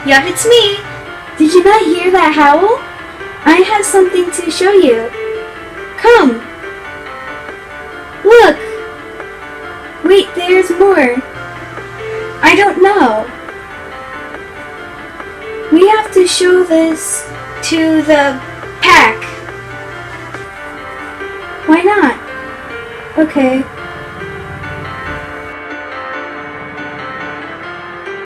Yup, it's me. Did you not hear that howl? I have something to show you. Come. Look. Wait, there's more. I don't know. We have to show this to the pack. Why not? Okay.